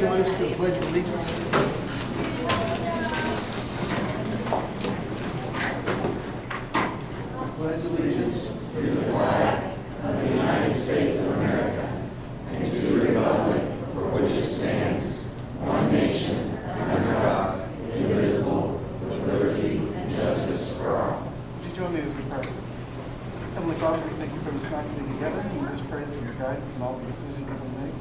join us for the Pledge of Allegiance? Pledge allegiance to the flag of the United States of America and to the republic for which it stands, one nation, under God, indivisible, with liberty and justice for all. Would you join me as we pray? Heavenly Father, we thank you for this night to be together, and we just pray for your guidance in all the decisions that we make.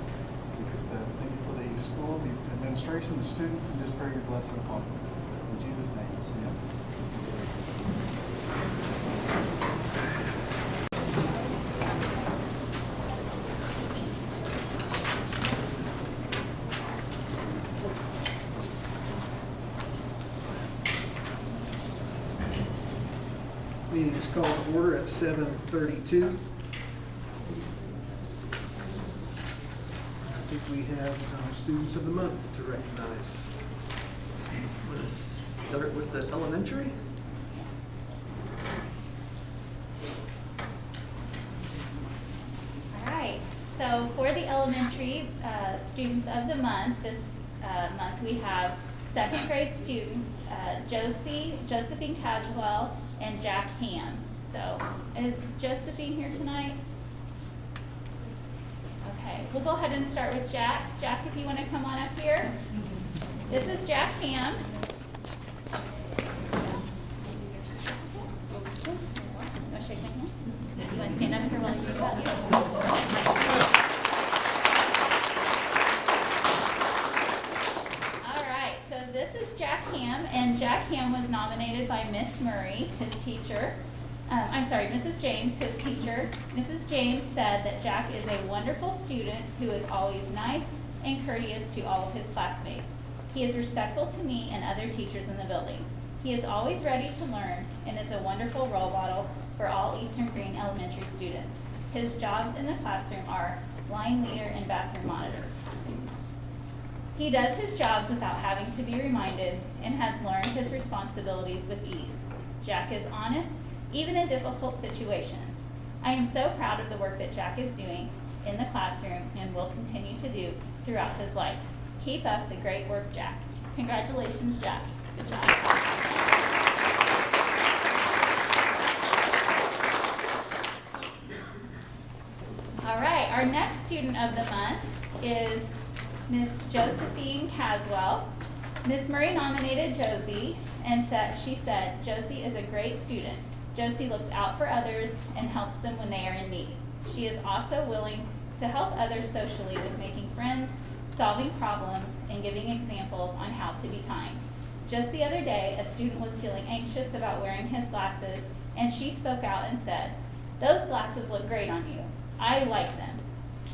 We just thank you for the school, the administration, the students, and just pray your blessing upon them. In Jesus' name, amen. Meeting is called to order at 7:32. I think we have some students of the month to recognize. Let's start with the elementary. All right, so for the elementary students of the month, this month we have second grade students, Josephine Caswell, and Jack Ham. So is Josephine here tonight? Okay, we'll go ahead and start with Jack. Jack, if you want to come on up here. This is Jack Ham. Want to shake my hand? You want to stand up here while you do All right, so this is Jack Ham, and Jack Ham was nominated by Miss Murray, his teacher. Mrs. James, his teacher. Mrs. James said that Jack is a wonderful student who is always nice and courteous to all of his classmates. He is respectful to me and other teachers in the building. He is always ready to learn and is a wonderful role model for all Eastern Green Elementary students. His jobs in the classroom are line leader and bathroom monitor. He does his jobs without having to be reminded and has learned his responsibilities with ease. Jack is honest, even in difficult situations. I am so proud of the work that Jack is doing in the classroom and will continue to do throughout his life. Keep up the great work, Jack. Congratulations, Jack. Good job. All right, our next student of the month is Miss Josephine Caswell. Miss Murray nominated Josie and she said, Josie is a great student. Josie looks out for others and helps them when they are in need. She is also willing to help others socially with making friends, solving problems, and giving examples on how to be kind. Just the other day, a student was feeling anxious about wearing his glasses, and she spoke out and said, "Those glasses look great on you. I like them."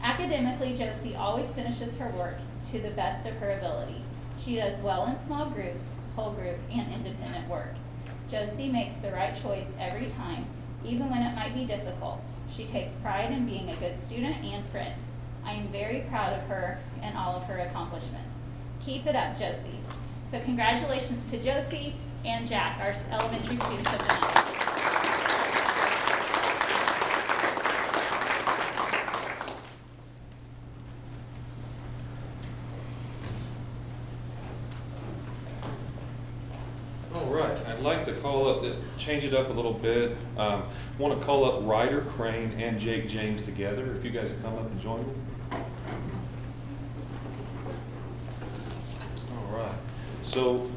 Academically, Josie always finishes her work to the best of her ability. She does well in small groups, whole group, and independent work. Josie makes the right choice every time, even when it might be difficult. She takes pride in being a good student and friend. I am very proud of her and all of her accomplishments. Keep it up, Josie. So congratulations to Josie and Jack, our elementary students of the month. I'd like to call up, change it up a little bit. Want to call up Ryder Crane and Jake James together. If you guys would come up and join me. All right. So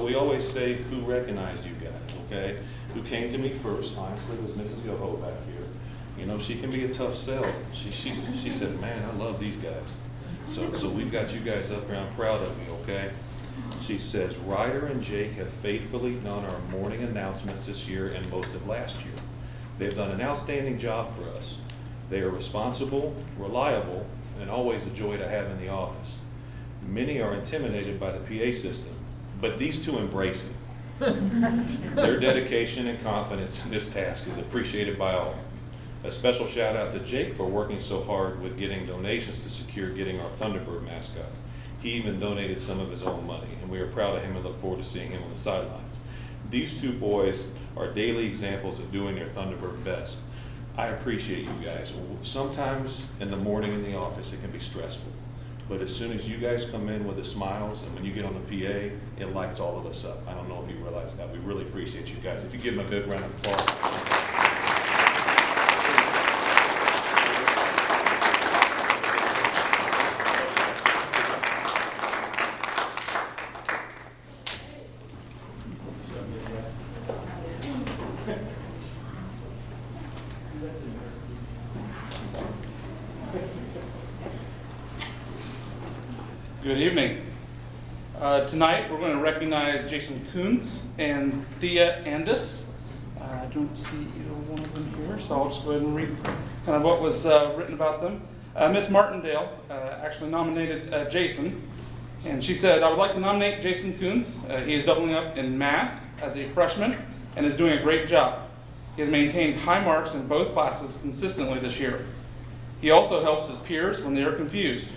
we always say who recognized you guys, okay? Who came to me first, honestly, was Mrs. Yoho back here. You know, she can be a tough sell. She said, man, I love these guys. So we've got you guys up here. I'm proud of you, okay? She says, Ryder and Jake have faithfully done our morning announcements this year and most of last year. They've done an outstanding job for us. They are responsible, reliable, and always a joy to have in the office. Many are intimidated by the PA system, but these two embrace it. Their dedication and confidence in this task is appreciated by all. A special shout out to Jake for working so hard with getting donations to secure getting our Thunderbird mascot. He even donated some of his own money, and we are proud of him and look forward to seeing him on the sidelines. These two boys are daily examples of doing their Thunderbird best. I appreciate you guys. Sometimes in the morning in the office it can be stressful. But as soon as you guys come in with the smiles and when you get on the PA, it lights all of us up. I don't know if you realize that. We really appreciate you guys. If you give them a big round of applause. Good evening. Tonight we're going to recognize Jason Kuntz and Thea Andis. I don't see either one of them here, so I'll just go ahead and read kind of what was written about them. Miss Martindale actually nominated Jason, and she said, "I would like to nominate Jason Kuntz. He is doubling up in math as a freshman and is doing a great job. He has maintained high marks in both classes consistently this year. He also helps his peers when they are confused.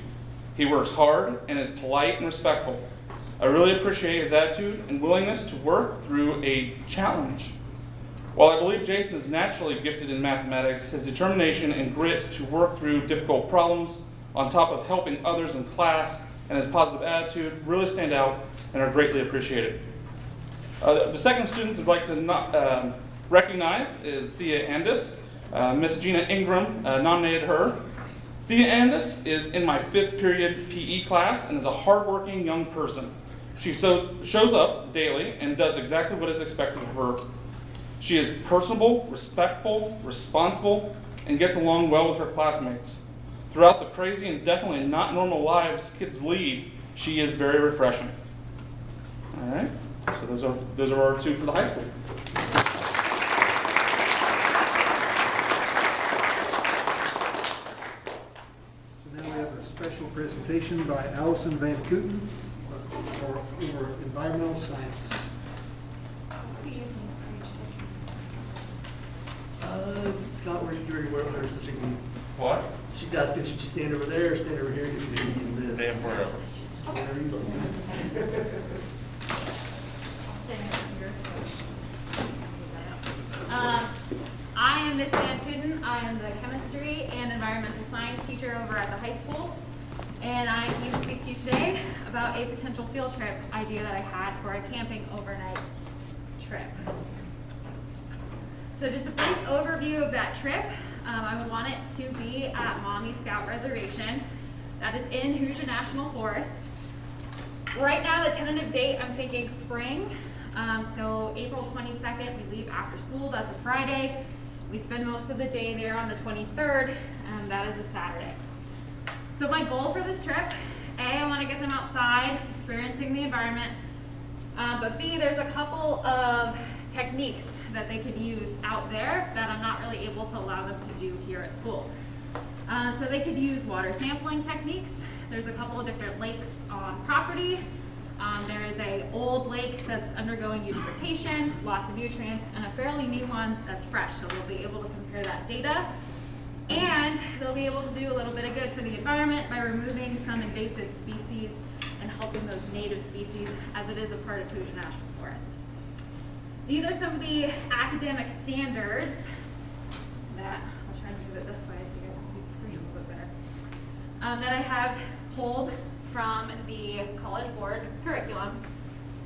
He works hard and is polite and respectful. I really appreciate his attitude and willingness to work through a challenge. While I believe Jason is naturally gifted in mathematics, his determination and grit to work through difficult problems on top of helping others in class and his positive attitude really stand out and are greatly appreciated." The second student I'd like to recognize is Thea Andis. Miss Gina Ingram nominated her. Thea Andis is in my 5th period PE class and is a hardworking young person. She shows up daily and does exactly what is expected of her. She is personable, respectful, responsible, and gets along well with her classmates. Throughout the crazy and definitely not normal lives kids lead, she is very refreshing. All right, so those are our two for the high school. Special presentation by Allison Van Kooten over environmental science. Scott, where you ready to work with her so she can? What? She's asking, should she stand over there or stand over here? Because she's going to use this. Stand wherever. Wherever you look. I am Miss Van Kooten. I am the chemistry and environmental science teacher over at the high school. And I came to speak to you today about a potential field trip idea that I had for a camping overnight trip. So just a brief overview of that trip. I would want it to be at Mommy Scout Reservation. That is in Hoosier National Forest. Right now, the tentative date, I'm thinking spring. So April 22nd, we leave after school. That's a Friday. We'd spend most of the day there on the 23rd, and that is a Saturday. So my goal for this trip, A, I want to get them outside, experiencing the environment, but B, there's a couple of techniques that they could use out there that I'm not really able to allow them to do here at school. So they could use water sampling techniques. There's a couple of different lakes on property. There is an old lake that's undergoing eutrophication, lots of nutrients, and a fairly new one that's fresh, so they'll be able to compare that data. And they'll be able to do a little bit of good for the environment by removing some invasive species and helping those native species, as it is a part of Hoosier National Forest. These are some of the academic standards that, I'll try to do it this way so you guys can see the screen a little bit better, that I have pulled from the College Board curriculum.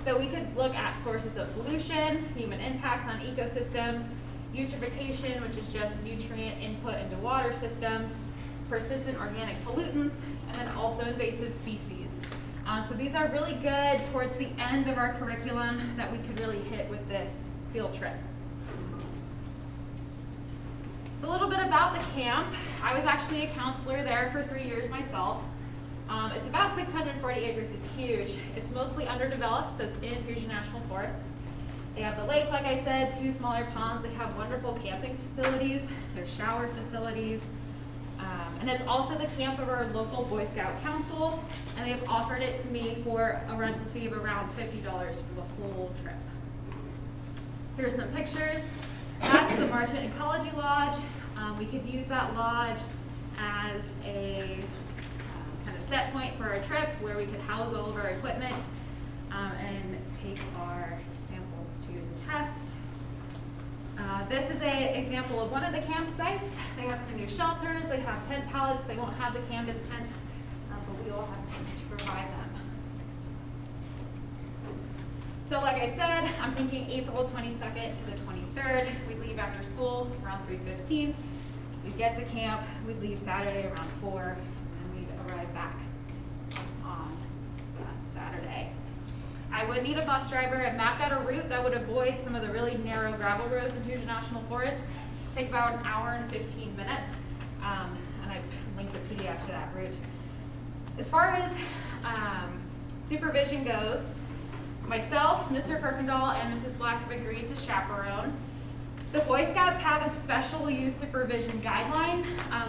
So we could look at sources of pollution, human impacts on ecosystems, eutrophication, which is just nutrient input into water systems, persistent organic pollutants, and then also invasive species. So these are really good towards the end of our curriculum that we could really hit with this field trip. It's a little bit about the camp. I was actually a counselor there for 3 years myself. It's about 640 acres, it's huge. It's mostly underdeveloped, so it's in Hoosier National Forest. They have the lake, like I said, 2 smaller ponds. They have wonderful camping facilities. There's shower facilities. And it's also the camp of our local Boy Scout Council, and they've offered it to me for a rental fee of around $50 for the whole trip. Here's some pictures. That's the Marchant Ecology Lodge. We could use that lodge as a kind of set point for our trip where we could house all of our equipment and take our samples to the test. This is an example of one of the campsites. They have some new shelters. They have tent pallets. They won't have the canvas tents, but we will have tents to provide them. So like I said, I'm thinking April 22nd to the 23rd. We leave after school around 3:15. We get to camp, we leave Saturday around 4, and we'd arrive back on that Saturday. I would need a bus driver. I've mapped out a route that would avoid some of the really narrow gravel roads in Hoosier National Forest. Take about an hour and 15 minutes, and I've linked a PDF to that route. As far as supervision goes, myself, Mr. Kirkendall, and Mrs. Black have agreed to chaperone. The Boy Scouts have a special use supervision guideline,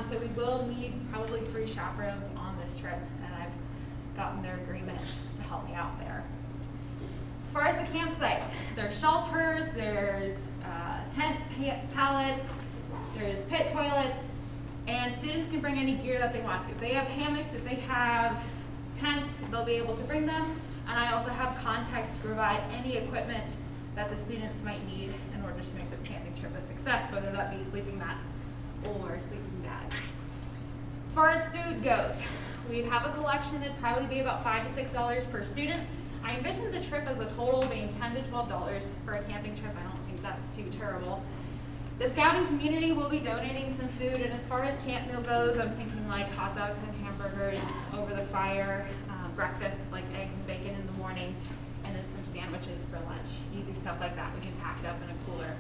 so we will need probably 3 chaperones on this trip, and I've gotten their agreement to help me out there. As far as the campsites, there's shelters, there's tent pallets, there's pit toilets, and students can bring any gear that they want to. If they have hammocks, if they have tents, they'll be able to bring them. And I also have contacts to provide any equipment that the students might need in order to make this camping trip a success, whether that be sleeping mats or sleeping bags. As far as food goes, we'd have a collection that'd probably be about $5 to $6 per student. I envision the trip as a total being $10 to $12 for a camping trip. I don't think that's too terrible. The scouting community will be donating some food, and as far as camp meal goes, I'm thinking like hot dogs and hamburgers over the fire, breakfast like eggs and bacon in the morning, and then some sandwiches for lunch. Easy stuff like that. We can pack it up in a cooler.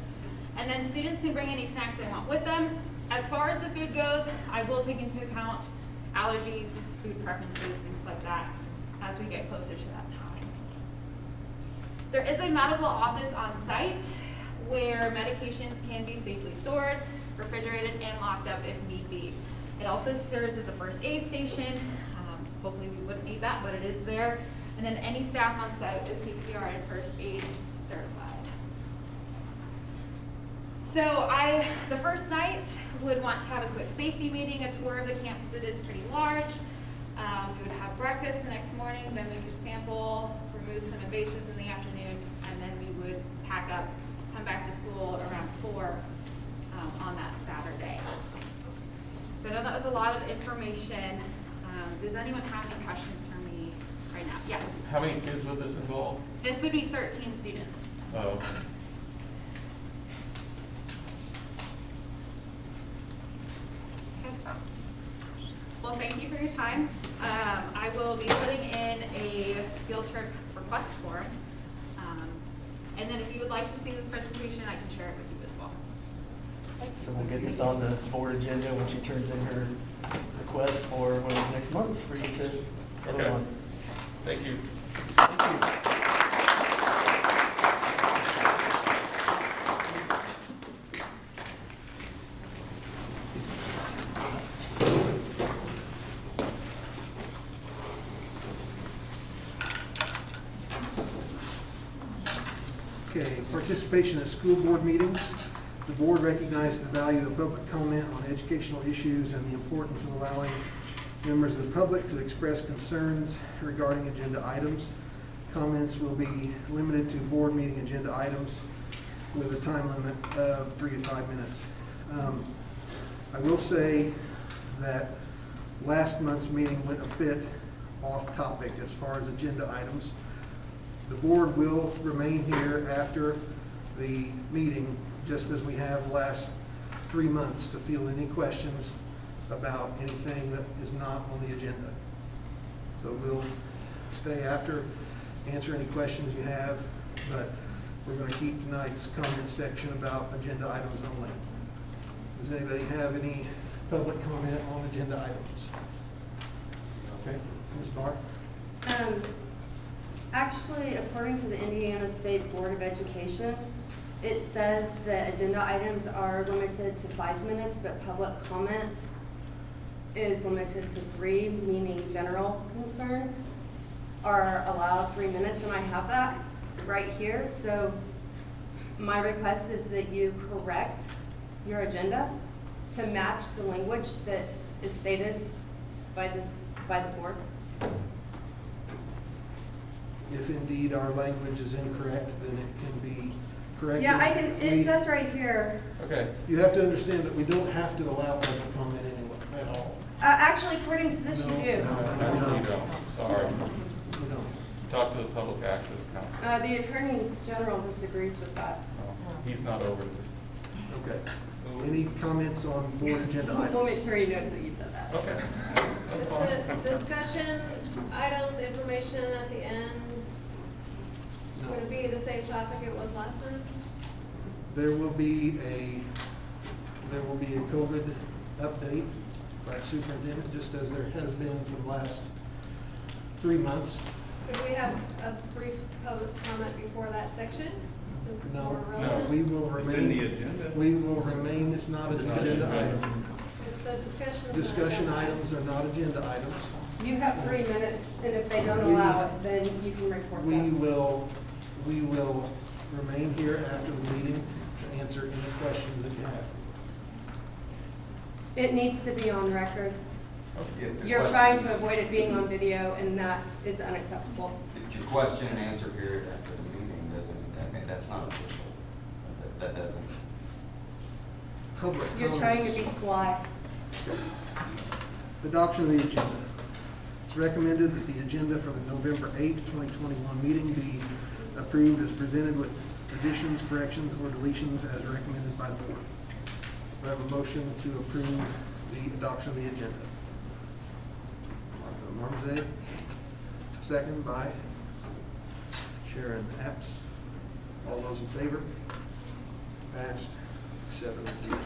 And then students can bring any snacks they want with them. As far as the food goes, I will take into account allergies, food preferences, things like that as we get closer to that time. There is a medical office on site where medications can be safely stored, refrigerated, and locked up if need be. It also serves as a first aid station. Hopefully we wouldn't need that, but it is there. And then any staff on site is CPR and first aid certified. So the first night would want to have a quick safety meeting, a tour of the campus. It is pretty large. We would have breakfast the next morning, then we could sample, remove some invasives in the afternoon, and then we would pack up, come back to school around 4 on that Saturday. So I know that was a lot of information. Does anyone have any questions for me right now? Yes? How many kids would this involve? This would be 13 students. Oh, okay. Okay. Well, thank you for your time. I will be putting in a field trip request form. And then if you would like to see this presentation, I can share it with you as well. So we'll get this on the board agenda when she turns in her request for one of those next months for you to vote Okay. on. Thank you. Thank you. Okay, participation at school board meetings. The board recognizes the value of public comment on educational issues and the importance of allowing members of the public to express concerns regarding agenda items. Comments will be limited to board meeting agenda items with a time limit of 3 to 5 minutes. I will say that last month's meeting went a bit off topic as far as agenda items. The board will remain here after the meeting, just as we have the last 3 months, to field any questions about anything that is not on the agenda. So we'll stay after, answer any questions you have, but we're going to keep tonight's comment section about agenda items only. Does anybody have any public comment on agenda items? Okay, Ms. Barr? Actually, according to the Indiana State Board of Education, it says that agenda items are limited to 5 minutes, but public comment is limited to 3, meaning general concerns are allowed 3 minutes, and I have that right here. So my request is that you correct your agenda to match the language that is stated by the board. If indeed our language is incorrect, then it can be corrected. Yeah, it says right here. Okay. You have to understand that we don't have to allow public comment anyway, at all. Actually, according to this, you No. do. Actually, you don't. Sorry. We don't. Talk to the Public Access Council. The Attorney General disagrees with that. He's not over this. Okay. Any comments on board agenda We'll make items? sure he knows that you said that. Okay. That's Is fine. the discussion items, information at the end, No. going to be the same topic it was last time? There will be a COVID update by superintendent, just as there has been for the last 3 months. Could we have a brief public comment before that section, since it's No, more no, relevant? we will remain. It's in the agenda. We will remain, it's not an agenda item. If the discussion. Discussion items are not agenda items. You have 3 minutes, and if they don't allow it, then you can report We that. will remain here after the meeting to answer any questions that you have. It needs to be on record. Yeah, the You're question- trying to avoid it being on video, and that is unacceptable. Your question and answer period after the meeting doesn't, I mean, that's not official. That doesn't. Public You're trying to be comments. sly. Adoption of the agenda. It's recommended that the agenda for the November 8th, 2021 meeting be approved as presented with additions, corrections, or deletions as recommended by the board. We have a motion to approve the adoption of the agenda. Martha Marmzee, second by Sharon Epps. All those in favor? Passed 7-0.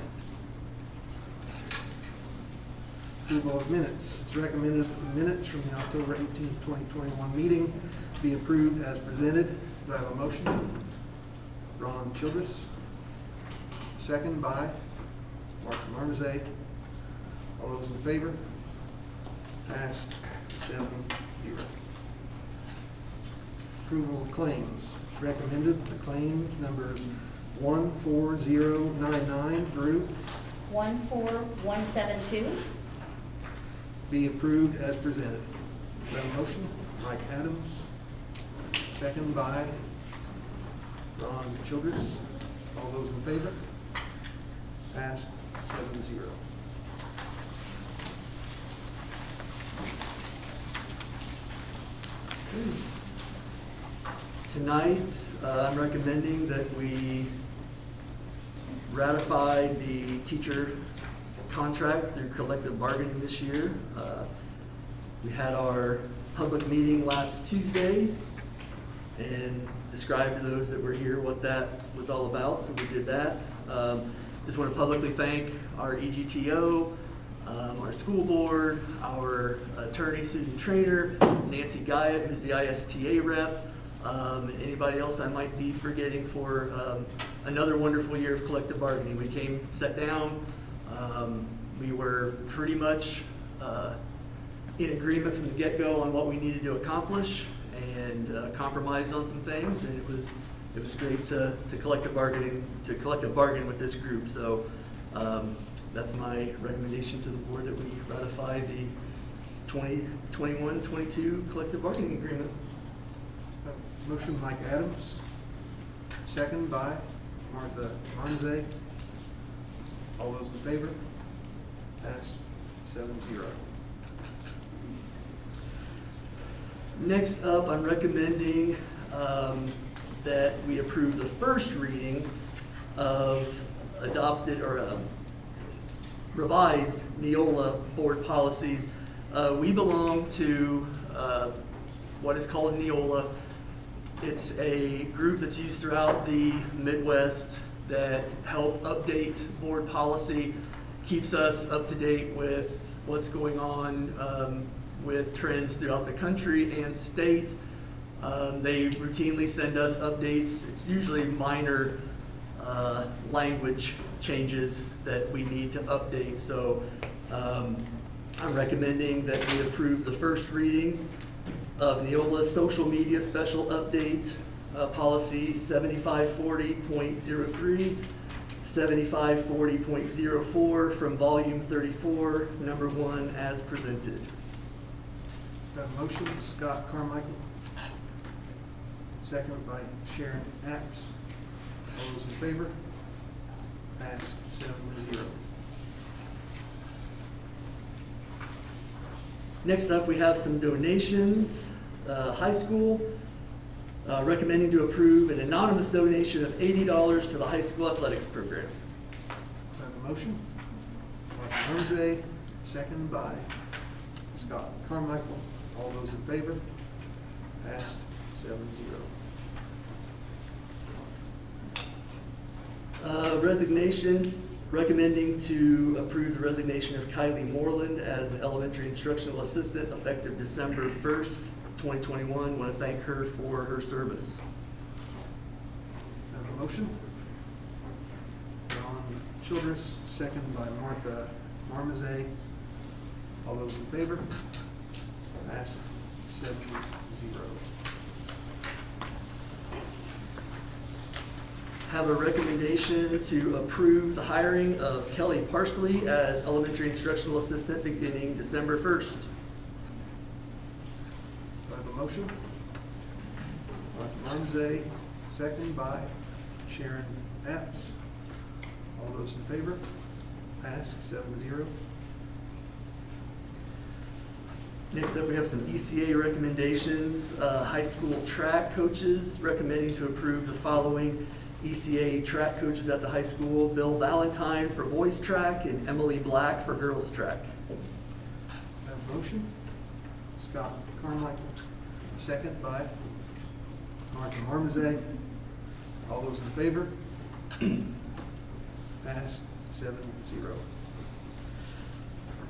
Approval of minutes. It's recommended that the minutes from the October 18th, 2021 meeting be approved as presented. Do I have a motion? Ron Childress. Second by Martha Marmzee. All those in favor? Passed 7-0. Approval of claims. It's recommended that the claims numbers 14099 through 14172. be approved as presented. Do I have a motion? Mike Adams. Second by Ron Childress. All those in favor? Passed 7-0. Tonight, I'm recommending that we ratify the teacher contract through collective bargaining this year. We had our public meeting last Tuesday and described to those that were here what that was all about, so we did that. Just want to publicly thank our EGTO, our school board, our attorney Susan Trainer, Nancy Guyett, who's the ISTA rep, anybody else I might be forgetting for another wonderful year of collective bargaining. We came, sat down, we were pretty much in agreement from the get-go on what we needed to accomplish and compromise on some things, and it was great to collective bargain with this group. So that's my recommendation to the board, that we ratify the 2021-22 collective bargaining agreement. Motion Mike Adams. Second by Martha Marmzee. All those in favor? Passed 7-0. Next up, I'm recommending that we approve the first reading of adopted or revised Neola board policies. We belong to what is called Neola. It's a group that's used throughout the Midwest that help update board policy, keeps us up to date with what's going on with trends throughout the country and state. They routinely send us updates. It's usually minor language changes that we need to update. So I'm recommending that we approve the first reading of Neola Social Media Special Update Policy 7540.03, 7540.04 from Volume 34, Number 1, as presented. Got a motion, Scott Carmichael. Second by Sharon Epps. All those in favor? Passed 7-0. Next up, we have some donations. High school, recommending to approve an anonymous donation of $80 to the high school athletics program. Do I have a motion? Mark Ramsey, second by Scott Carmichael. All those in favor? Passed 7-0. Resignation, recommending to approve the resignation of Kylie Moreland as an elementary instructional assistant effective December 1st, 2021. Want to thank her for her service. Have a motion? Ron Childress, second by Martha Marmazet. All those in favor? Passed 7-0. Have a recommendation to approve the hiring of Kelly Parsley as elementary instructional assistant beginning December 1st. Do I have a motion? Martha Marmazet, second by Sharon Epps. All those in favor? Passed 7-0. Next up, we have some ECA recommendations. High school track coaches, recommending to approve the following ECA track coaches at the high school: Bill Valentine for boys track and Emily Black for girls track. Have a motion? Scott Carmichael, second by Martha Marmazet. All those in favor? Passed 7-0.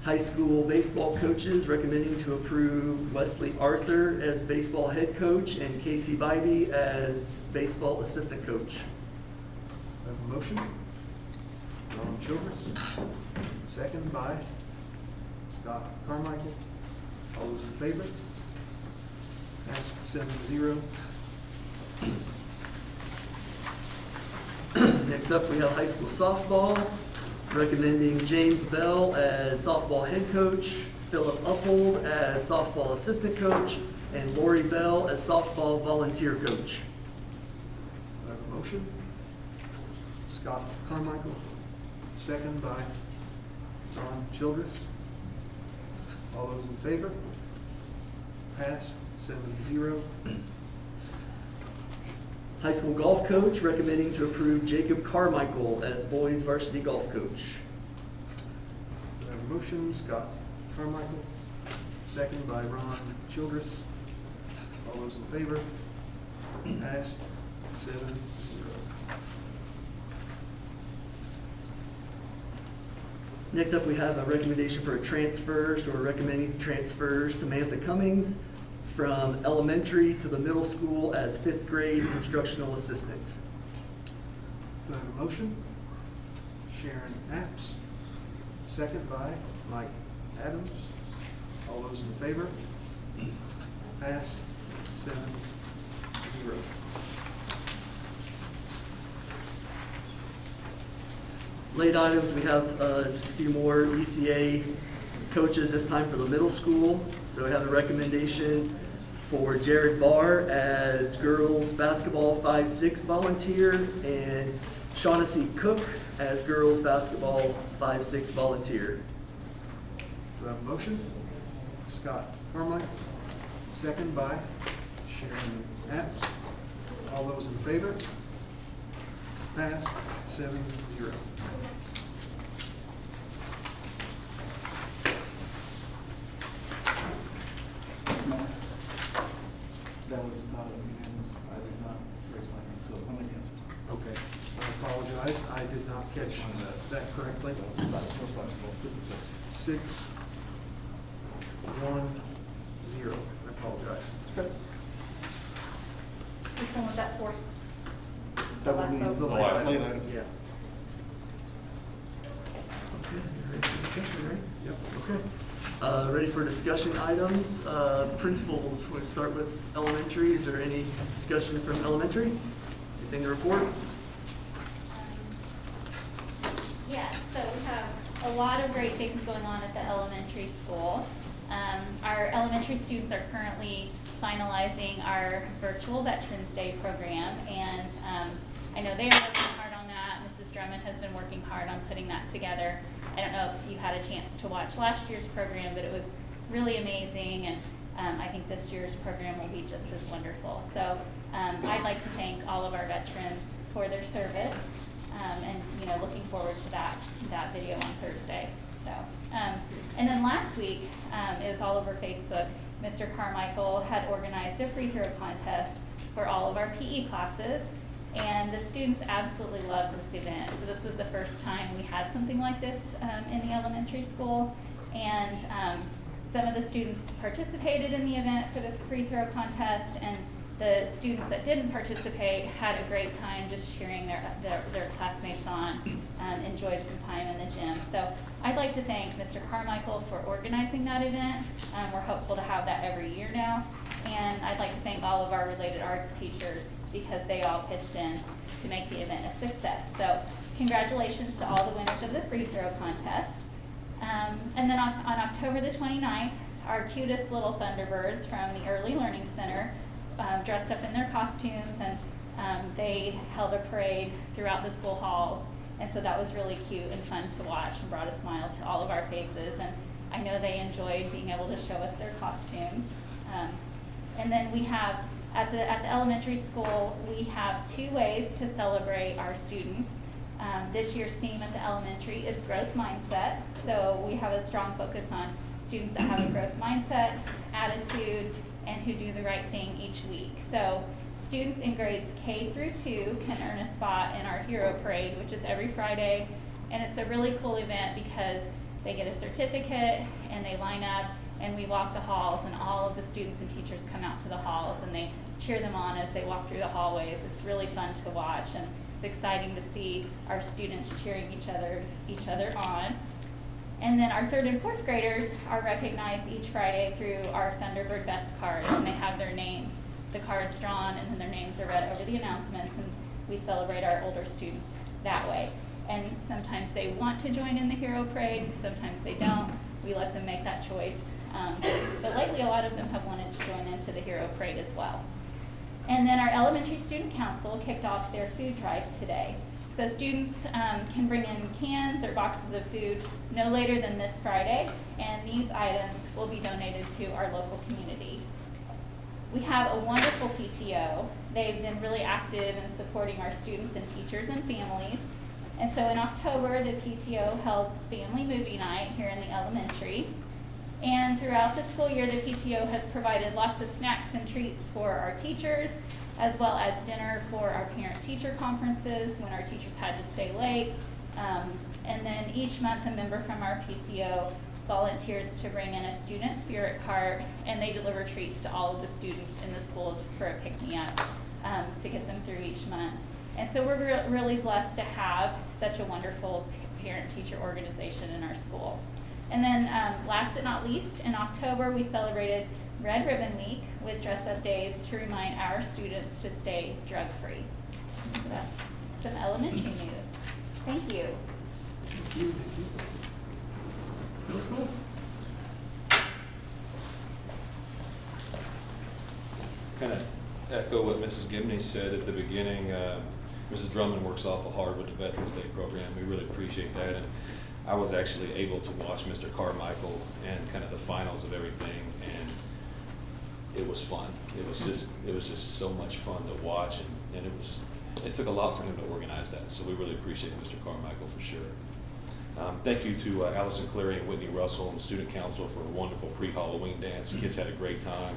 High school baseball coaches, recommending to approve Wesley Arthur as baseball head coach and Casey Bybee as baseball assistant coach. Have a motion? Ron Childress, second by Scott Carmichael. All those in favor? Passed 7-0. Next up, we have high school softball, recommending James Bell as softball head coach, Philip Uphold as softball assistant coach, and Lori Bell as softball volunteer coach. I have a motion? Scott Carmichael, second by Ron Childress. All those in favor? Passed 7-0. High school golf coach, recommending to approve Jacob Carmichael as boys varsity golf coach. I have a motion? Scott Carmichael, second by Ron Childress. All those in favor? Passed 7-0. Next up, we have a recommendation for a transfer, so we're recommending to transfer Samantha Cummings from elementary to the middle school as 5th grade instructional assistant. Do I have a motion? Sharon Apps, second by Mike Adams. All those in favor? Passed 7-0. Late items, we have just a few more ECA coaches, this time for the middle school. So we have a recommendation for Jared Barr as girls basketball 5-6 volunteer and Shaughnessy Cook as girls basketball 5-6 volunteer. Do I have a motion? Scott Carmichael, second by Sharon Apps. All those in favor? Passed 7-0. That was not unanimous. I did not raise my hand, so I'm against. Okay, I apologize, I did not catch that correctly. 6-1-0, I apologize. Which one was that for? That last would be vote? the late item. Yeah, Okay, ready for discussion, right? yep. Okay. Ready for discussion items? Principals, we'll start with elementary. Is there any discussion from elementary? Anything to report? Yes, so we have a lot of great things going on at the elementary school. Our elementary students are currently finalizing our virtual Veterans Day program, and I know they are working hard on that. Mrs. Drummond has been working hard on putting that together. I don't know if you had a chance to watch last year's program, but it was really amazing, and I think this year's program will be just as wonderful. So I'd like to thank all of our veterans for their service, and looking forward to that video on Thursday. So, and then last week, it was all over Facebook. Mr. Carmichael had organized a free throw contest for all of our PE classes, and the students absolutely loved this event. So this was the first time we had something like this in the elementary school, and some of the students participated in the event for the free throw contest, and the students that didn't participate had a great time just cheering their classmates on, enjoyed some time in the gym. So I'd like to thank Mr. Carmichael for organizing that event. We're hopeful to have that every year now. And I'd like to thank all of our related arts teachers because they all pitched in to make the event a success. So congratulations to all the winners of the free throw contest. And then on October the 29th, our cutest little Thunderbirds from the Early Learning Center dressed up in their costumes, and they held a parade throughout the school halls. And so that was really cute and fun to watch and brought a smile to all of our faces. And I know they enjoyed being able to show us their costumes. And then we have, at the elementary school, we have 2 ways to celebrate our students. This year's theme at the elementary is growth mindset. So we have a strong focus on students that have a growth mindset, attitude, and who do the right thing each week. So students in grades K through 2 can earn a spot in our Hero Parade, which is every Friday. And it's a really cool event because they get a certificate and they line up and we walk the halls, and all of the students and teachers come out to the halls and they cheer them on as they walk through the hallways. It's really fun to watch, and it's exciting to see our students cheering each other on. And then our 3rd and 4th graders are recognized each Friday through our Thunderbird Best cards, and they have their names, the cards drawn, and then their names are read over the announcements, and we celebrate our older students that way. And sometimes they want to join in the Hero Parade, sometimes they don't. We let them make that choice. But lately, a lot of them have wanted to join into the Hero Parade as well. And then our Elementary Student Council kicked off their food drive today. So students can bring in cans or boxes of food no later than this Friday, and these items will be donated to our local community. We have a wonderful PTO. They've been really active in supporting our students and teachers and families. And so in October, the PTO held family movie night here in the elementary. And throughout the school year, the PTO has provided lots of snacks and treats for our teachers, as well as dinner for our parent-teacher conferences when our teachers had to stay late. And then each month, a member from our PTO volunteers to bring in a student spirit cart, and they deliver treats to all of the students in the school just for a pick-me-up to get them through each month. And so we're really blessed to have such a wonderful parent-teacher organization in our school. And then last but not least, in October, we celebrated Red Ribbon Week with dress-up days to remind our students to stay drug-free. So that's some elementary news. Thank you. Thank you. Principal? Kind of echo what Mrs. Gibney said at the beginning. Mrs. Drummond works awful hard with the Veterans Day program. We really appreciate that. And I was actually able to watch Mr. Carmichael and kind of the finals of everything, and it was fun. It was just so much fun to watch, and it took a lot for him to organize that. So we really appreciate Mr. Carmichael for sure. Thank you to Allison Cleary and Whitney Russell and the Student Council for a wonderful pre-Halloween dance. The kids had a great time,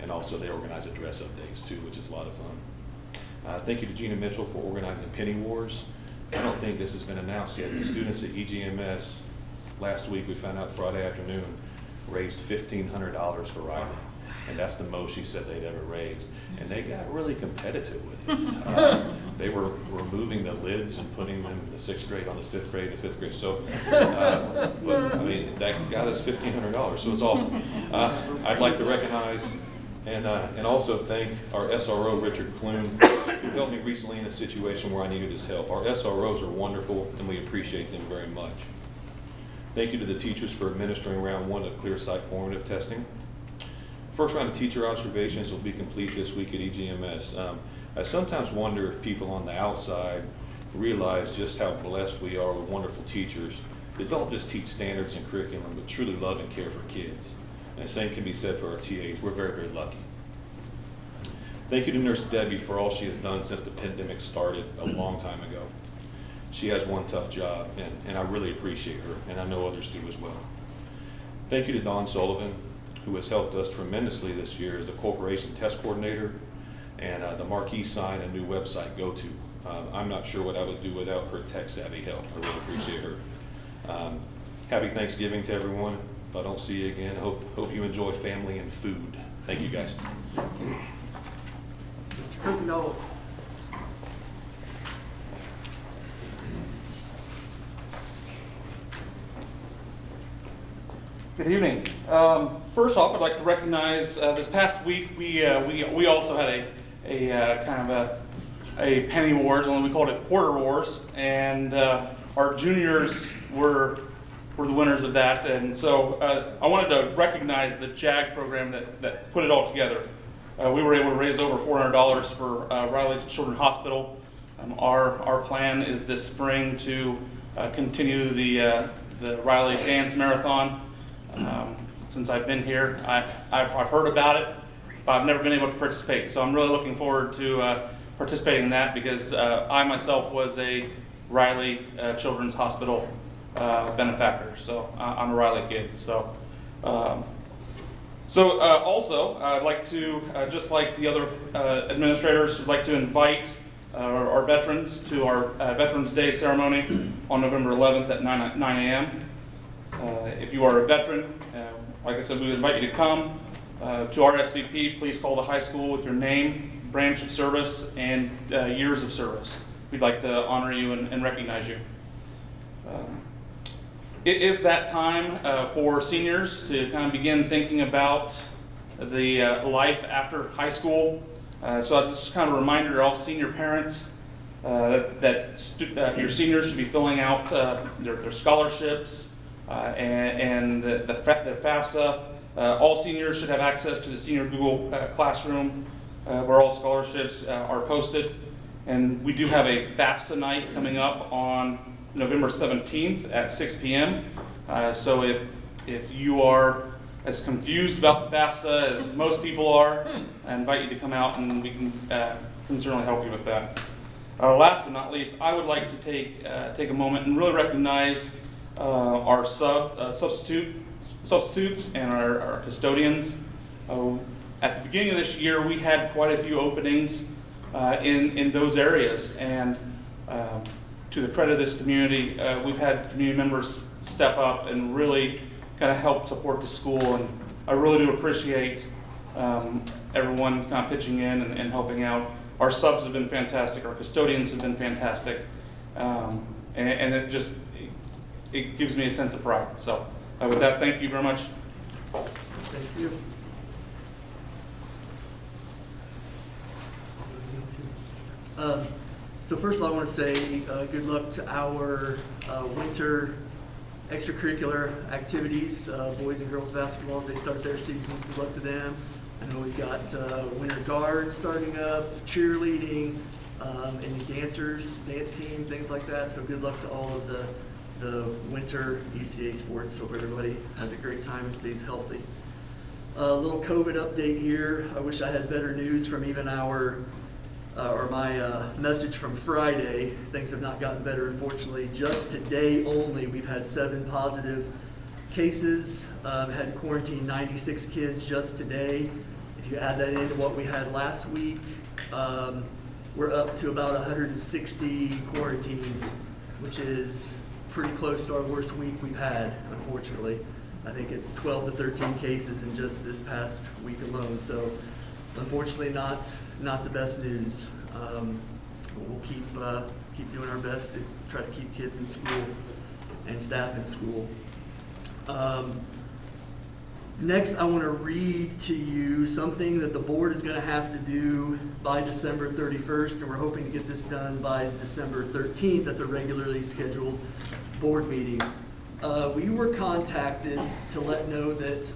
and also they organized a dress-up days too, which is a lot of fun. Thank you to Gina Mitchell for organizing Penny Wars. I don't think this has been announced yet. The students at EGMS, last week we found out Friday afternoon, raised $1,500 for riding. And that's the most she said they'd ever raised. And they got really competitive with it. They were removing the lids and putting them in the 6th grade on the 5th grade and 5th grade. So, but I mean, that got us $1,500, so it's awesome. I'd like to recognize and also thank our SRO, Richard Clune, who helped me recently in a situation where I needed his help. Our SROs are wonderful, and we appreciate them very much. Thank you to the teachers for administering round 1 of ClearSight formative testing. First round of teacher observations will be complete this week at EGMS. I sometimes wonder if people on the outside realize just how blessed we are with wonderful teachers that don't just teach standards and curriculum, but truly love and care for kids. And the same can be said for our TAs. We're very, very lucky. Thank you to Nurse Debbie for all she has done since the pandemic started a long time ago. She has one tough job, and I really appreciate her, and I know others do as well. Thank you to Don Sullivan, who has helped us tremendously this year as the corporation test coordinator and the marquee sign and new website go-to. I'm not sure what I would do without her tech-savvy help. I really appreciate her. Happy Thanksgiving to everyone. If I don't see you again, hope you enjoy family and food. Thank you, guys. Mr. Kirkendall. Good evening. First off, I'd like to recognize this past week we also had a kind of a penny wars, only we called it quarter wars, and our juniors were the winners of that. And so I wanted to recognize the JAG program that put it all together. We were able to raise over $400 for Riley Children's Hospital. Our plan is this spring to continue the Riley Dance Marathon. Since I've been here, I've heard about it, but I've never been able to participate. So I'm really looking forward to participating in that because I myself was a Riley Children's Hospital benefactor. So I'm a Riley kid. So also I'd like to, just like the other administrators, would like to invite our veterans to our Veterans Day ceremony on November 11th at 9 a.m. If you are a veteran, like I said, we would invite you to come to our SVP. Please call the high school with your name, branch of service, and years of service. We'd like to honor you and recognize you. It is that time for seniors to kind of begin thinking about the life after high school. So just kind of a reminder to all senior parents that your seniors should be filling out their scholarships, and the FAFSA. All seniors should have access to the senior Google Classroom where all scholarships are posted. And we do have a FAFSA night coming up on November 17th at 6 p.m. So if you are as confused about the FAFSA as most people are, I invite you to come out and we can certainly help you with that. Last but not least, I would like to take a moment and really recognize our substitutes and our custodians. At the beginning of this year, we had quite a few openings in those areas, and to the credit of this community, we've had community members step up and really kind of help support the school, and I really do appreciate everyone kind of pitching in and helping out. Our subs have been fantastic, our custodians have been fantastic, and it gives me a sense of pride. So with that, thank you very much. Thank you. So first of all, I want to say good luck to our winter extracurricular activities, boys and girls basketball as they start their seasons. Good luck to them. I know we've got winter guard starting up, cheerleading, any dancers, dance team, things like that. So good luck to all of the winter ECA sports. Hope everybody has a great time and stays healthy. A little COVID update here. I wish I had better news from even my message from Friday. Things have not gotten better, unfortunately. Just today only, we've had 7 positive cases. Had to quarantine 96 kids just today. If you add that into what we had last week, we're up to about 160 quarantines, which is pretty close to our worst week we've had, unfortunately. I think it's 12 to 13 cases in just this past week alone. So unfortunately not the best news. We'll keep doing our best to try to keep kids in school and staff in school. Next, I want to read to you something that the board is going to have to do by December 31st, and we're hoping to get this done by December 13th at the regularly scheduled board meeting. We were contacted to let know that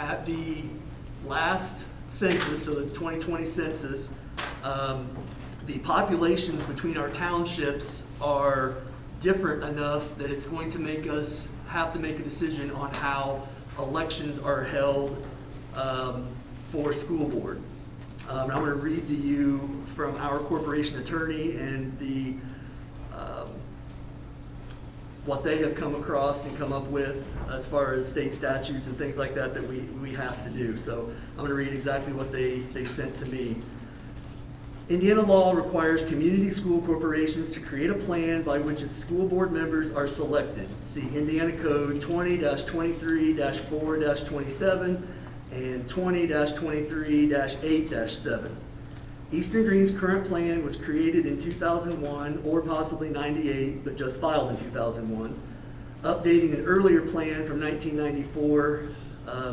at the last census, so the 2020 census, the populations between our townships are different enough that it's going to make us have to make a decision on how elections are held for school board. I'm going to read to you from our corporation attorney and the what they have come across and come up with as far as state statutes and things like that that we have to do. So I'm going to read exactly what they sent to me. Indiana law requires community school corporations to create a plan by which its school board members are selected. See Indiana Code 20-23-4-27 and 20-23-8-7. Eastern Green's current plan was created in 2001 or possibly 98, but just filed in 2001. Updating an earlier plan from 1994,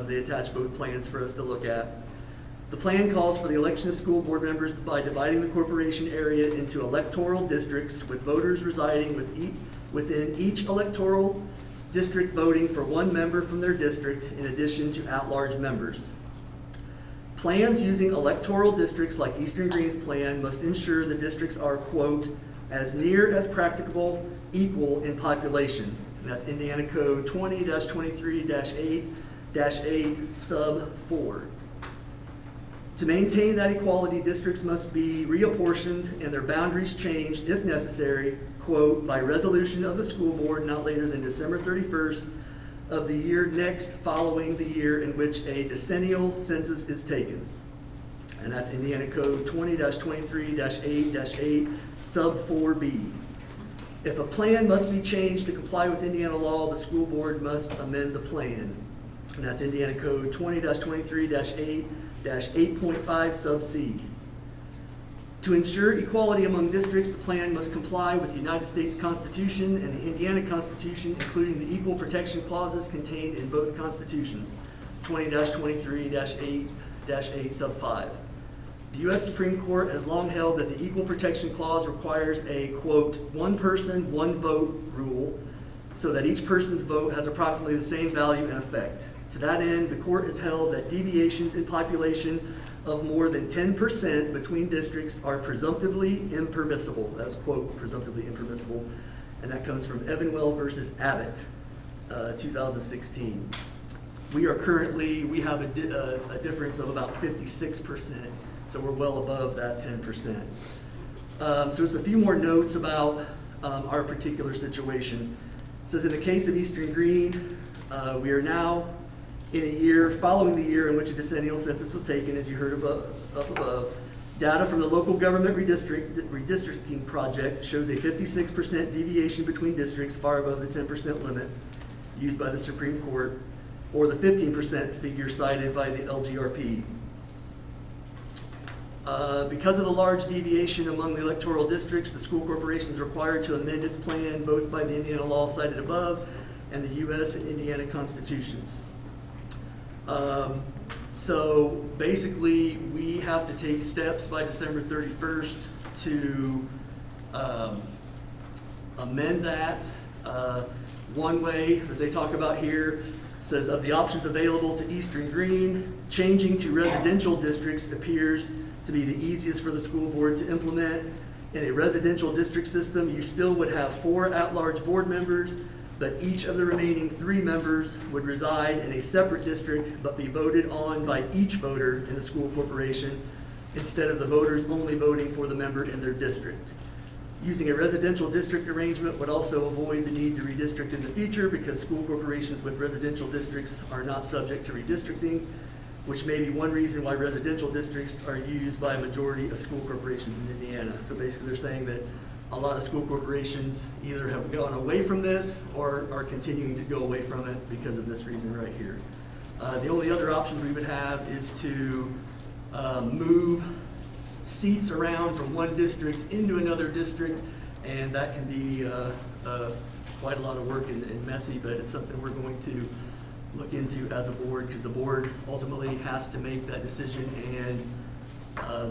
they attached both plans for us to look at. The plan calls for the election of school board members by dividing the corporation area into electoral districts with voters residing within each electoral district voting for one member from their district in addition to at-large members. Plans using electoral districts like Eastern Green's plan must ensure the districts are, quote, as near as practicable equal in population. And that's Indiana Code 20-23-8-8 sub 4. To maintain that equality, districts must be reapportioned and their boundaries changed, if necessary, quote, by resolution of the school board not later than December 31st of the year next following the year in which a decennial census is taken. And that's Indiana Code 20-23-8-8 sub 4B. If a plan must be changed to comply with Indiana law, the school board must amend the plan. And that's Indiana Code 20-23-8-8.5 sub C. To ensure equality among districts, the plan must comply with the United States Constitution and the Indiana Constitution, including the equal protection clauses contained in both constitutions, 20-23-8-8 sub 5. The U.S. Supreme Court has long held that the Equal Protection Clause requires a, quote, one person, one vote rule, so that each person's vote has approximately the same value and effect. To that end, the court has held that deviations in population of more than 10% between districts are presumptively impermissible. That's, quote, presumptively impermissible. And that comes from Evanwell versus Abbott, 2016. We have a difference of about 56%, so we're well above that 10%. So there's a few more notes about our particular situation. It says in the case of Eastern Green, we are now in a year following the year in which a decennial census was taken, as you heard up above. Data from the local government redistricting project shows a 56% deviation between districts far above the 10% limit used by the Supreme Court, or the 15% figure cited by the LGRP. Because of the large deviation among the electoral districts, the school corporation is required to amend its plan both by the Indiana law cited above and the U.S. and Indiana constitutions. So basically, we have to take steps by December 31st to amend that. One way that they talk about here says, of the options available to Eastern Green, changing to residential districts appears to be the easiest for the school board to implement. In a residential district system, you still would have 4 at-large board members, but each of the remaining 3 members would reside in a separate district but be voted on by each voter in the school corporation instead of the voters only voting for the member in their district. Using a residential district arrangement would also avoid the need to redistrict in the future because school corporations with residential districts are not subject to redistricting, which may be one reason why residential districts are used by a majority of school corporations in Indiana. So basically they're saying that a lot of school corporations either have gone away from this or are continuing to go away from it because of this reason right here. The only other options we would have is to move seats around from one district into another district, and that can be quite a lot of work and messy, but it's something we're going to look into as a board because the board ultimately has to make that decision and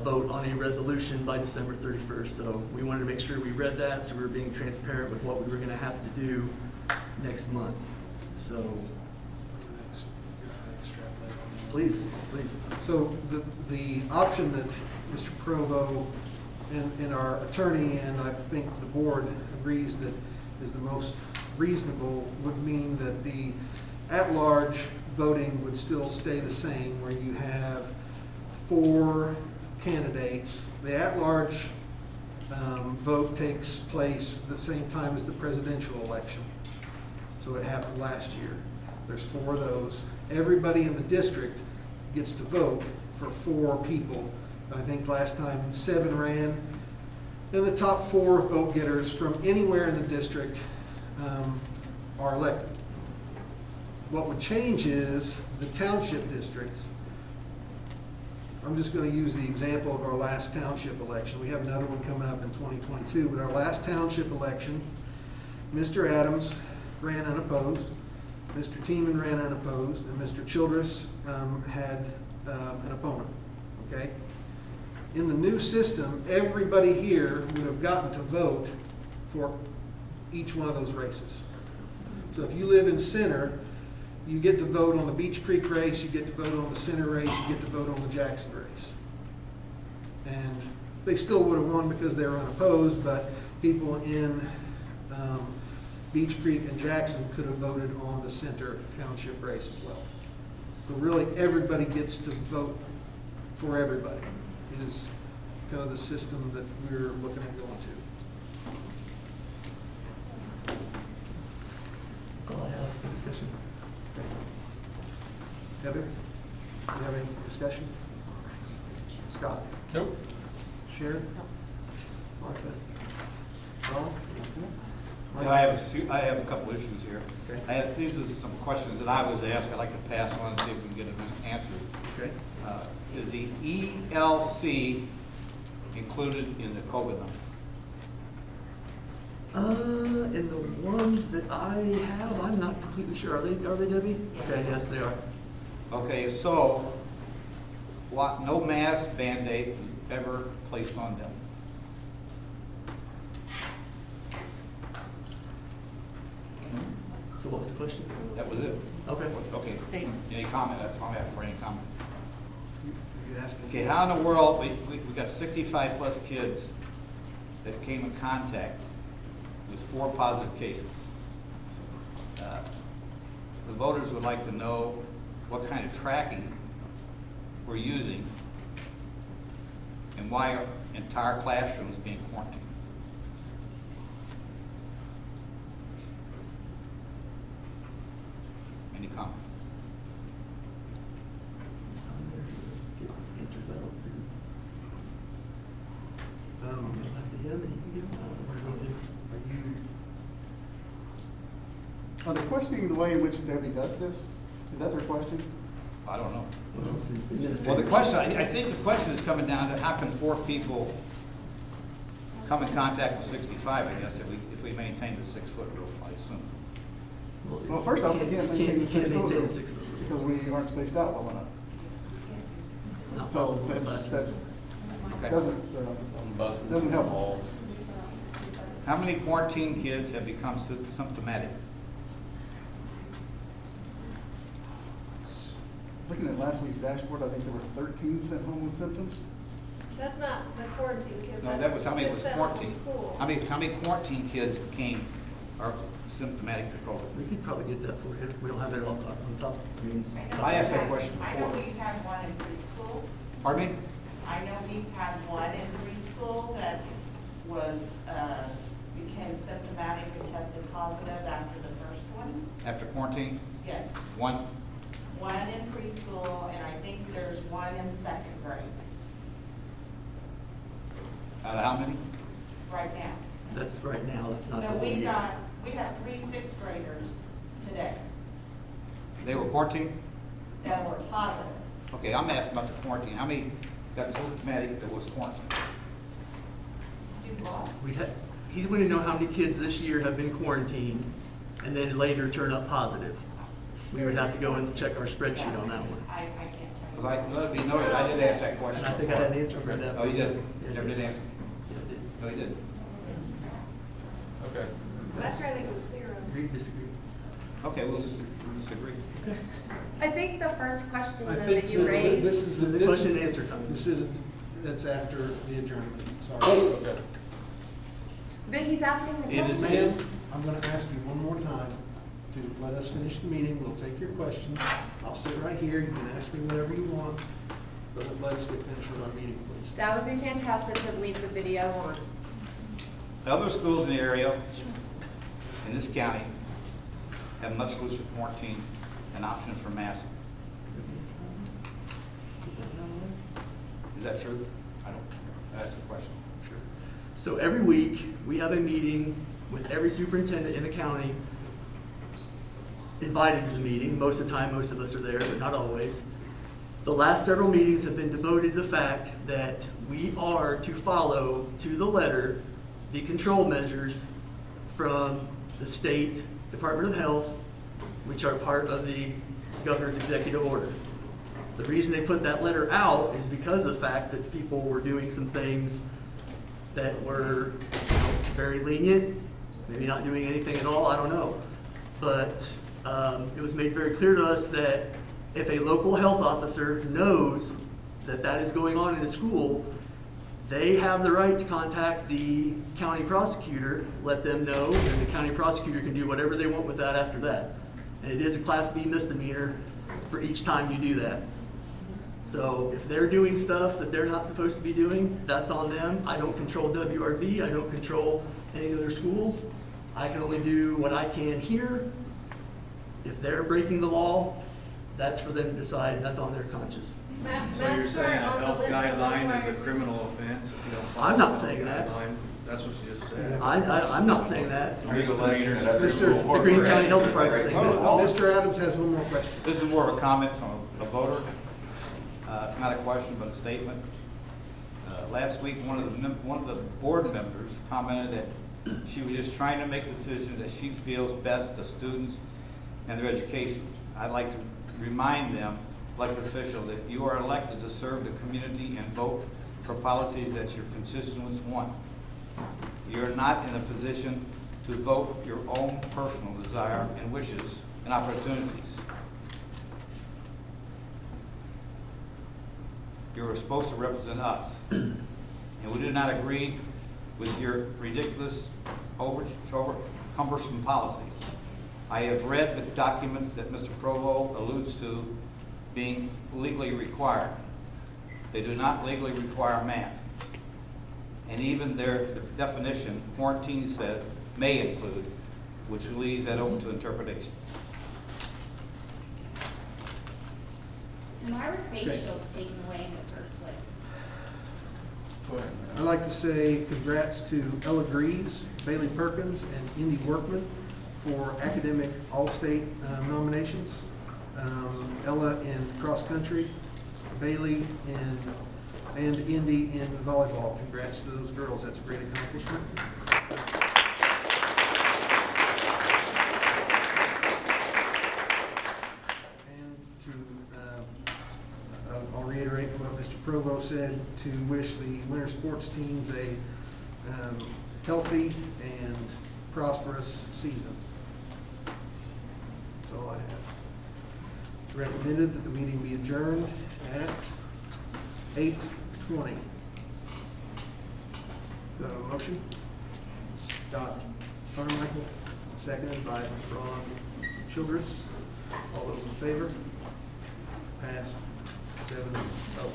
vote on a resolution by December 31st. So we wanted to make sure we read that so we were being transparent with what we were going to have to do next month. So please. So the option that Mr. Provo and our attorney and I think the board agrees that is the most reasonable would mean that the at-large voting would still stay the same, where you have 4 candidates. The at-large vote takes place at the same time as the presidential election. So it happened last year. There's 4 of those. Everybody in the district gets to vote for 4 people. I think last time 7 ran. And the top 4 vote getters from anywhere in the district are elected. What would change is the township districts. I'm just going to use the example of our last township election. We have another one coming up in 2022, but our last township election, Mr. Adams ran unopposed, Mr. Tiemann ran unopposed, and Mr. Childress had an opponent, okay? In the new system, everybody here would have gotten to vote for each one of those races. So if you live in Center, you get to vote on the Beach Creek race, you get to vote on the Center race, you get to vote on the Jackson race. And they still would have won because they were unopposed, but people in Beach Creek and Jackson could have voted on the Center Township race as well. So really, everybody gets to vote for everybody is kind of the system that we're looking at going to. That's all I have for discussion. Heather, do you have any discussion? Scott? Nope. Sharon? Martha? Ron? Yeah, I have a couple issues here. Okay. These are some questions that I was asked. I'd like to pass on and see if we can get an answer. Okay. Is the ELC included in the COVID numbers? And the ones that I have, I'm not completely sure. Are they, Debbie? Okay, yes, they are. Okay, so no mask mandate ever placed on them? So what was the question? That was it. Okay. Okay, any comment? That's all I have for any comment. You asked me. Okay, how in the world, we got 65 plus kids that came in contact with 4 positive cases. The voters would like to know what kind of tracking we're using and why are entire classrooms being quarantined. Any comment? Get answers out through. Are Are they questioning the way in which Debbie does this? Is that their question? I don't know. Well, it's administrative. Well, the question, I think the question is coming down to how can 4 people come in contact with 65, I guess, if we maintain the 6-foot rule, I assume. Well, first off, we can't maintain the 6 foot maintain rule the 6 foot rule. because we aren't spaced out well enough. It's not So possible in the that's, classroom. Okay. doesn't help us. How many quarantine kids have become symptomatic? Looking at last week's dashboard, I think there were 13 sent home with symptoms. That's not the quarantine kids. No, that that's was how many was kids sent home quarantined. from school. How many quarantine kids are symptomatic to COVID? We could probably get that for you. We don't have it on top. I mean, I asked that question I know before. we've had one in preschool. Pardon me? I know we've had one in preschool that was, became symptomatic and tested positive after the first one. After quarantine? Yes, One? one in preschool, and I think there's one in 2nd grade Out of how many? right now. That's right now, that's not the No, whole year. we have 3 6th graders today They were quarantined? that were positive. Okay, I'm asking about the quarantine. How many got symptomatic that was quarantined? Do what? He's going to know how many kids this year have been quarantined and then later turn up positive. We would have to go and check our spreadsheet on that one. I can't tell you. Because let it be noted, I did ask that question. And I think I had an answer for that. Oh, you did? Yeah, You never did answer? Yeah, I did. No, you didn't. Okay. Last year I think it was 0. Agree, disagree? Okay, we'll disagree. I think the first question I though think that you this raised, is The question and answer time. This isn't, that's after the adjournment, sorry. Okay. but he's asking the It is- question. Ma'am, I'm gonna ask you one more time. to let us finish the meeting. We'll take your questions. I'll sit right here. You can ask me whatever you want, but let's get finished with our meeting, please. That would be fantastic to leave the video on. Other schools in the area, in this county, have much looser quarantine and options for masking. Is that true? I don't, that's the question. Sure. So every week, we have a meeting with every superintendent in the county, invited to the meeting. Most of the time, most of us are there, but not always. The last several meetings have been devoted to the fact that we are to follow, to the letter, the control measures from the State Department of Health, which are part of the governor's executive order. The reason they put that letter out is because of the fact that people were doing some things that were very lenient, maybe not doing anything at all, I don't know. But it was made very clear to us that if a local health officer knows that that is going on in a school, they have the right to contact the county prosecutor, let them know, and the county prosecutor can do whatever they want with that after that. And it is a Class B misdemeanor for each time you do that. So if they're doing stuff that they're not supposed to be doing, that's on them. I don't control WRV, I don't control any of their schools. I can only do what I can here. If they're breaking the law, that's for them to decide, and that's on their conscience. So you're saying a health guideline is a criminal offense if you don't follow I'm not the saying that. guideline? That's what you just said. I'm not saying that. Misdemeanors. The Greene County Health Department saying that. Mr. Adams has one more question. This is more of a comment from a voter. It's not a question, but a statement. Last week, one of the board members commented that she was just trying to make decisions that she feels best to students and their education. I'd like to remind them, elected officials, that you are elected to serve the community and vote for policies that your constituents want. You're not in a position to vote your own personal desire and wishes and opportunities. You're supposed to represent us, and we do not agree with your ridiculous, cumbersome policies. I have read the documents that Mr. Provo alludes to being legally required. They do not legally require masks. And even their definition, quarantine says, may include, which leaves that open to interpretation. Why were facials taken away in the first place? I'd like to say congrats to Ella Greaves, Bailey Perkins, and Indy Workman for academic all-state nominations. Ella in cross-country, Bailey and Indy in volleyball. Congrats to those girls. That's a great accomplishment. I'll reiterate what Mr. Provo said, to wish the winter sports teams a healthy and prosperous season. That's all I have. It's recommended that the meeting be adjourned at 8:20. The motion? Scott Carmichael, seconded by Ron Childress. All those in favor? Passed 7-0.